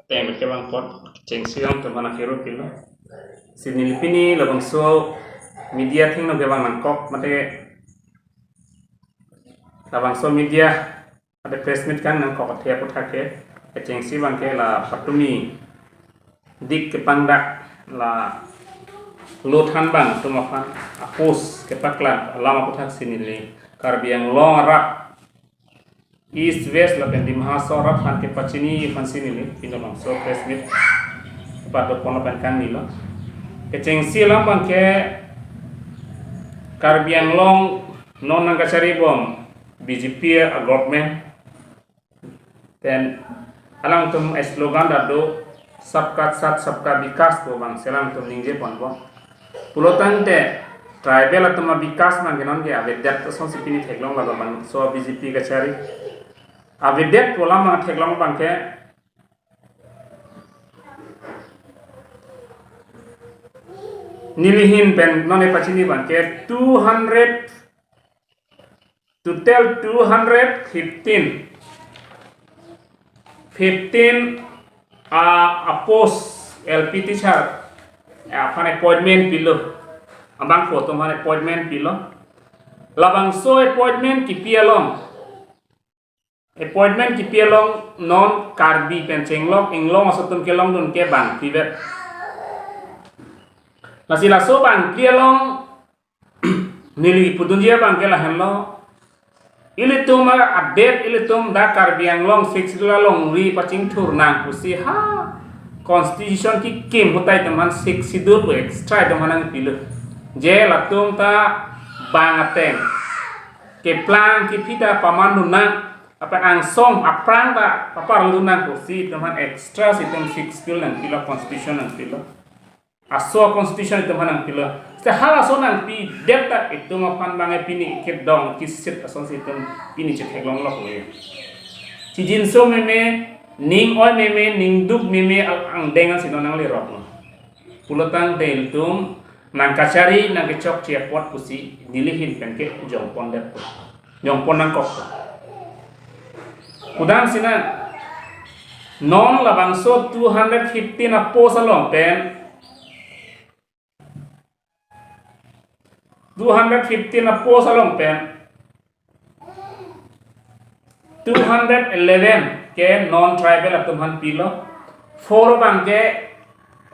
Teng ke bang pot ceng siang tu mana kiro kilo. Sini lipini labang so media ting no ke bang nangkok mate labang so media ada press meet kan nangkok atia putake ceng si bang ke la patumi dik ke pandak la lothan bang tu makan apus ke paklan lama putak sini li karbiang long rak East West la di Mahasora fan ke pacini fan sini ni pino bang so press meet pada pono pan kan ni lo ke ceng silang bang ke karbiang long non nang cari bom BJP a government dan alang tum slogan dado sabka sat sabka vikas to bang selang tum ningje pon bom pulotan te tribal atma vikas mang non ke aveddat to son sipini theklong la bang so BJP ka cari aveddat pola mang theklong bang ke nilihin pen none pacini bang ke 200 total 215 apos LP teacher apane appointment pilo abang foto mane appointment pilo labang so appointment ki pialong non karbi pen cenglong inglong asotum kelong dun ke bang tibet Masih so bang pialong nili pudunjia bang kela henlo ili tum update ili tum da karbiang long fix long ri pacing tur nang pusi ha constitution ki kim hutai teman sik sidur bu extra teman ang pilu je latung ta bang ateng ke plan ki pita pamandu nang apa ang song aprang ta papar lunang pusi teman extra situm six skill nang pilu constitution nang pilu aso constitution itu manang pila sehala sonang pi data itu mapan bangai pini kedong kisit ason situm pini cetheglong lok le ci jinso meme ning oi meme ning duk meme ang dengan sinonang le rok pulotang del tum nang kacari nang kecok ciapot pusi dilihin penke jongpon det jongpon nang kok udang sinan non labangso 215 apo salong pen 215 apo salong pen 211 ke non tribal atumhan pilo 4 bang ke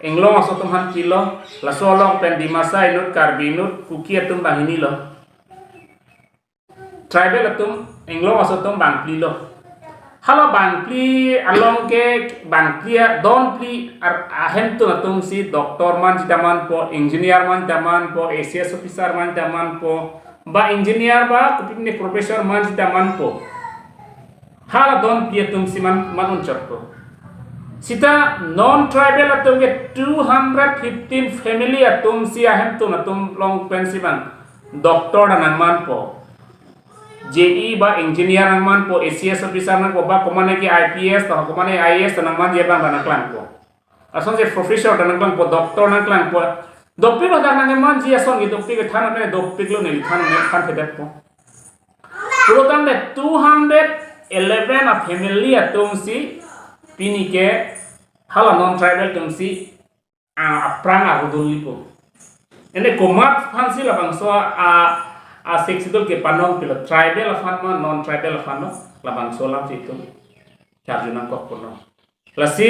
englong asotumhan pilo la solong pen di masa inut karbinut kuki atum bang ini lo tribal atum englong asotum bang pilo halo bang pli along ke bang plia don pli ahem tu atum si doktor man jaman po engineer man jaman po ACS officer man jaman po ba engineer ba kupini professor man jaman po hala don pli atum si man uncap po sita non tribal atum ke 215 family atum si ahem tu atum long pensi bang doktor dan man po JE ba engineer nangman po ACS officer nang po ba kumane ki IPS to kumane IAS nangman dia bang nangklan po ason je professor nangklan po doktor nangklan po doppi ba nangman ji ason gi doppi ke thana ne doppi lo ne thana ne khan kedet po purotan de 211 a family atum si pini ke hala non tribal tum si aprang aguduli po ene komat fansi la bang so asik sidul ke panong pilo tribal afan non tribal afan labang solam situ charjuna kok puno lasi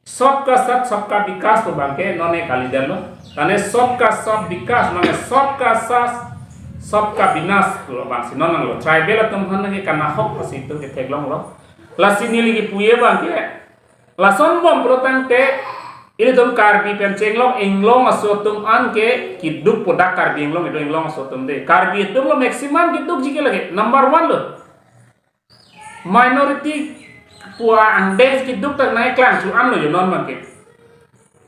सबका सत सबका विकास तो बांके नोने कालिदलो तने सबका सब विकास माने सबका सास सबका विनाश तो बांसी नोन लो ट्राइबल तुम हन के कना हक सितो के थेगलों लो लसी नीली की पुये बांके लसन बम प्रोतंते ini tum karbi pencenglong inglong asotum anke kiduk podak karbi inglong itu inglong asotum de karbi itu lo maksimum kiduk jike lagi number 1 lo minority pua andes kiduk tak naik klan cuan lo non mangke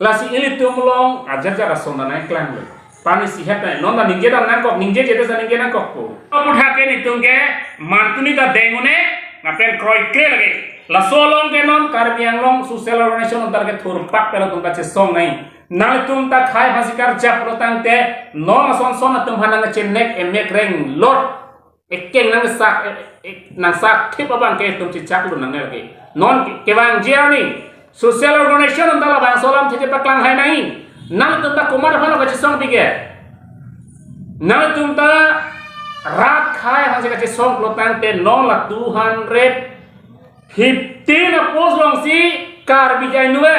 lasi ini tum long ajar jara sonda naik klan lo pani sihat naik non da ningge dan nangkok ningge jete sa ningge nangkok ko amu thake ni tum ke mantuni da dengune ngapen kroy kle lagi la solong ke non karbiang long social organization untar ke thurpak pela tum kache song nai nal tum ta khai hasikar jap rotang te non son son tum hanang chenek emek reng lot ekeng nang sa thip abang ke tum chichak lu nang lagi non ke bang jiao ni social organization anta la bang solam thije paklang hai nai nang tumta kumar phano ka song pige nang tumta rat khai hang ka song plotang te non la 215 post long si kar bijai nuwe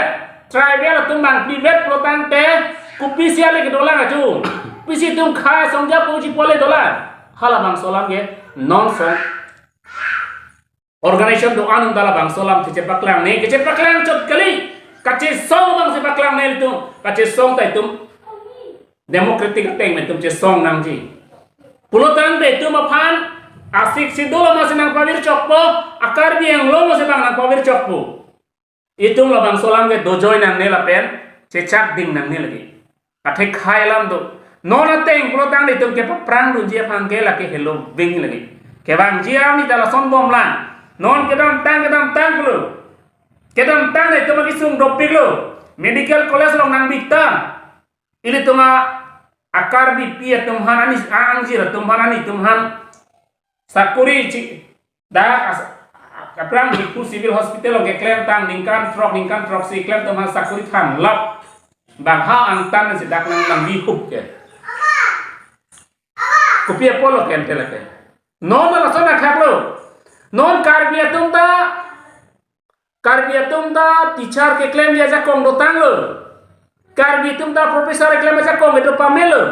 tribal tum bang private plotang te kupisia le ke dola ka chu pisi tum khai song ja puji pole dola hala bang solam ge non song organization do anum dala bang solam thije paklang ne ke paklang chot kali kache song bang se paklang ne tu kache song tai tum democratic teng me tum che song nang ji pulotang de tu ma phan asik sidula ma senang pawir chokpo akar bi yang lo ma se bang nang pawir chokpo itum la bang solam ge dojoi nang ne la pen che chak ding nang ne lagi kathai khai lam do nona teng pulotang de tum ke prang du je phang ke la ke hello wing lagi ke bang jia ni dala son bom lang non kedam tang bro kedam tang itu magi sung dopik lo medical college long nang bikta ini tuma akar bi pia tumhan ani angjir tumhan ani tumhan Sakori da kaprang di civil hospital lo klaim tang ningkan trok si klaim tumhan Sakori tham lap bang ha angtan si dak nang bi hup ke kupia polo ken telake non la sona khaklo non karbiatum ta teacher ke claim dia jakong dotang lo karbiatum ta professor ke claim jakong itu pamelo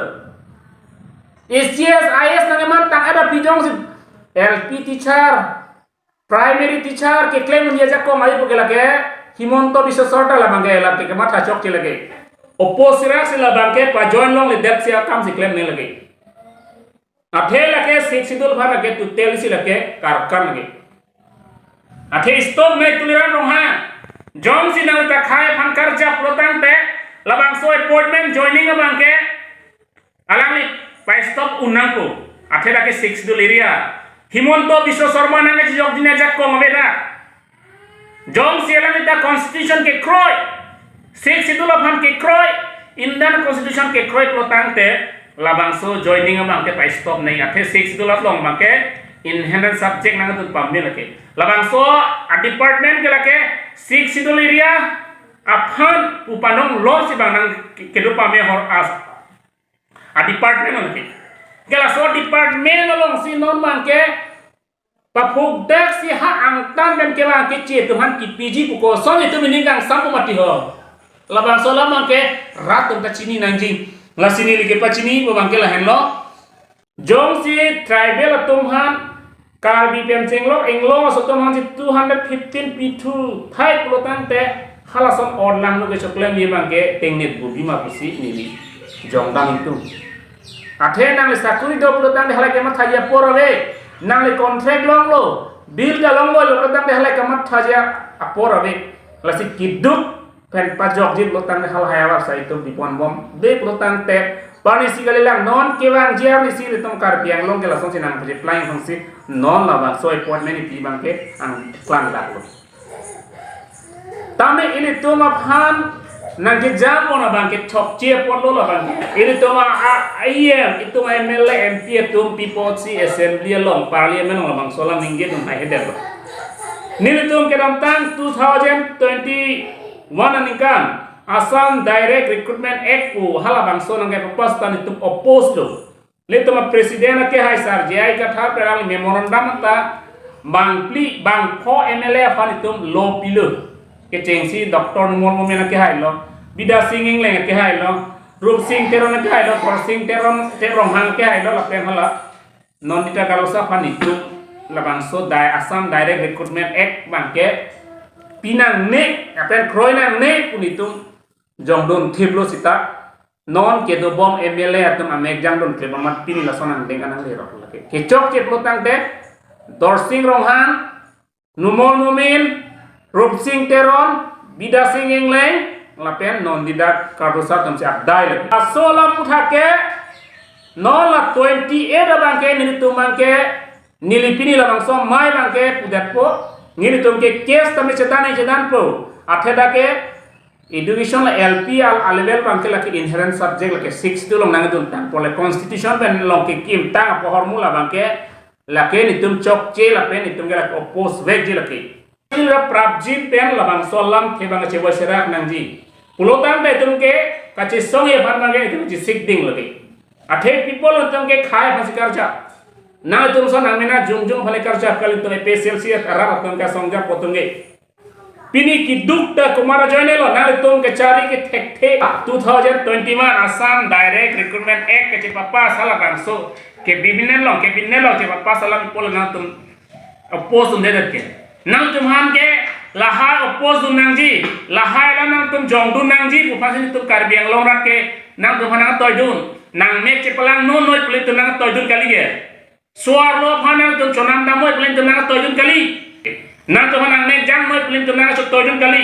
SGS IS nangaman tang ada pijong si LP teacher primary teacher ke claim dia jakong ayo pokela ke himonto bisa sorta la bangai la ke mata chok ke lage opposite sila bangke pa join long le depth sia kam si claim ne lage athe lake sidul bhana ke tu tel si lake karkan lage athe stop ne tuliran rong ha jom si nang ta khai phan karja protang te labang so appointment joining abang ke alang ni pa stop unang ko athe lake sidul area himonto biswa sarma nang ke jog dina jak ko mabeda jom si alang ni ta constitution ke kroy sidul bhan ke kroy Indian constitution ke kroy protang te labang so joining abang ke pa stop nei athe sidul long bang ke inherent subject nang tu pamne lake labang so a department ke lake sidul area aphan upanong lo si bang nang kedu pame hor as a department lake gela so department long si non bang ke papuk dak si ha angtan dan ke bang ke che tuhan ki pg pu ko so itu meningang sampu mati ho labang so lamang ke ratum ta chini nanjing la sini like pa chini bo bang ke la hen lo jong si tribal tumhan Karbi penceng lo englo sotom hansi 215 p2 thai plotan te halason online lo ke choklem ye bangke tengnet bubi ma pisi nili jongdang itu athe nang le Sakori do plotan de halake mat thaja porave nang le contract long lo bill da long lo plotan de halake mat thaja porave lasi kiduk pen pajok jit plotan de hal hayawar sa itu dipon bom de plotan te pani sigale lang non kewang jiar ni si letom karbiang long ke lasong sinang replying fungsi non la bang so appointment ni bangke ang klang dak lo tame ini to ma phan nang ke jamo na bangke chok che pot lo la bang ini to ma IM itu ma MLA MP tum people si assembly long parliament long bang solam ningge tum hai heder lo ni tum ke dam tang 2021 anikan Assam Direct Recruitment Act pu halabang so nang ke pastan itu oppose lo le toma presiden ke hai sar jai ka tha perang memorandum ta bang pli bang pho MLA fan itum lo pilo ke chengsi Dr. Numon Momen ke hai lo bida singing leng ke hai lo rup sing teron ke hai lo Kursing terong hang ke hai lo la pen hala non dita kalosa fan itu labang so dai Assam Direct Recruitment Act bang ke pinang ne apen kroy nang ne pun itu jongdon thiblo sita non ke do bom MLA atum amek jangdon ke bamat pini la sonang dengan nang lero lake ke chok ke plotang te dorsing ronghang numol mumin rupsing teron bida sing engleng lapen non didak karusa tum si abdai lake asola puthake non la 28 abangke ni tumangke nilipini la bangso mai bangke pudat po ngini tumke case tame chetane chedan po atheda ke education la LP al level bangke la ke inherent subject la ke 6 tu long nang dun tang pole constitution ben long ke kim tang po hormula bangke la ke ni tum chok che la pe ni tum ke la oppose veg je la ke Sila prabjin pen labang solam kebang cewa serak nangji. Pulotan dai tumke kace song ye bhan mage itu sik ding lagi. Athe people tumke khai phasi karja. Na tum so namena jung phale karja kali to special si arab tumka songja potunge. Pini ki dukta kumara joinelo na tumke cari ke thek 2021 Assam Direct Recruitment Act ke papa sala bangso ke bibinelo ke papa sala people na tum oppose unde ke. Nang tumhan ke laha oppose nangji laha la nang tum jongdu nangji bupasin tum karbiang longrat ke nang tumhan toydun nang mek cepelang no noi pelit nang toydun kali ge suar lo phanang tum chonam damoy pelit nang toydun kali nang tumhan nang mek jang noi pelit nang toydun kali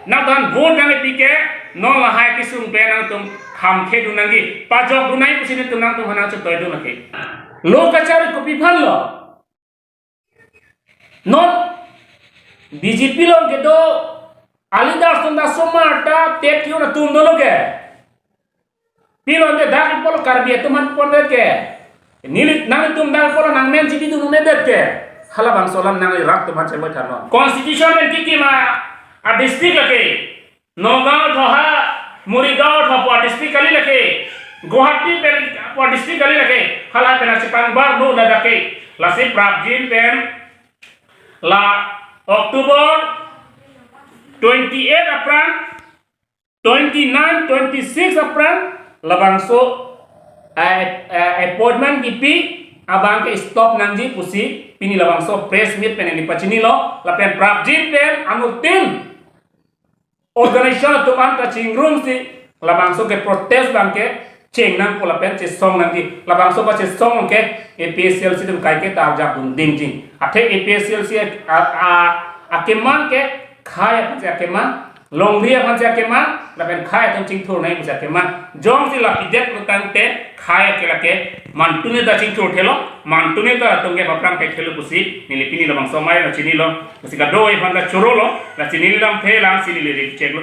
nang tumhan vote nang pike no laha ki sum pe nang tum kham khe du nangji pajok dunai pusin tum nang tumhan nang toydun ke lokachar ko pifal lo non BJP लोग के तो अलीदास तुम दासों मारता तेज क्यों ना तुम दोनों के पिलों के दाग पोलो कर भी तुम हन पोल देते नीलित नांग तुम दाग पोलो नांग में चिपी तुम ने देते हला बांग सोलम नांग रात तुम हन चलते करना कॉन्स्टिट्यूशन में किकी मा आ डिस्ट्रिक्ट लगे नौगांव ठोहा मुरीगांव ठोपा डिस्ट्रिक्ट कली लगे गुवाहाटी पे पा डिस्ट्रिक्ट कली लगे हला पे ना चिपांग बार नो लगा के लासे प्राप्जिन पेन ला Oktober 28 April 29 26 April labangso appointment kipi abang ke stop nangji pusi pini labangso press meet pen ni pachini lo lapen prabjit pen anutin organization to anta chingrum si labangso ke protest bang ke cheng nang pola pen che song nangji labangso pa che song ke APSL si dum kai ke tar ja bun ding jing athe APSL si a keman ke khaya pa keman longria pa keman lapen khaya tum ching thur nai pa keman jong si la pidet lutan te khaya ke lake mantune da ching thur thelo mantune da tum ke bapram ke thelo pusi nilipini labangso mai na chini lo pusi ga do e phanda choro lo la chini lam the lang sini le cheklo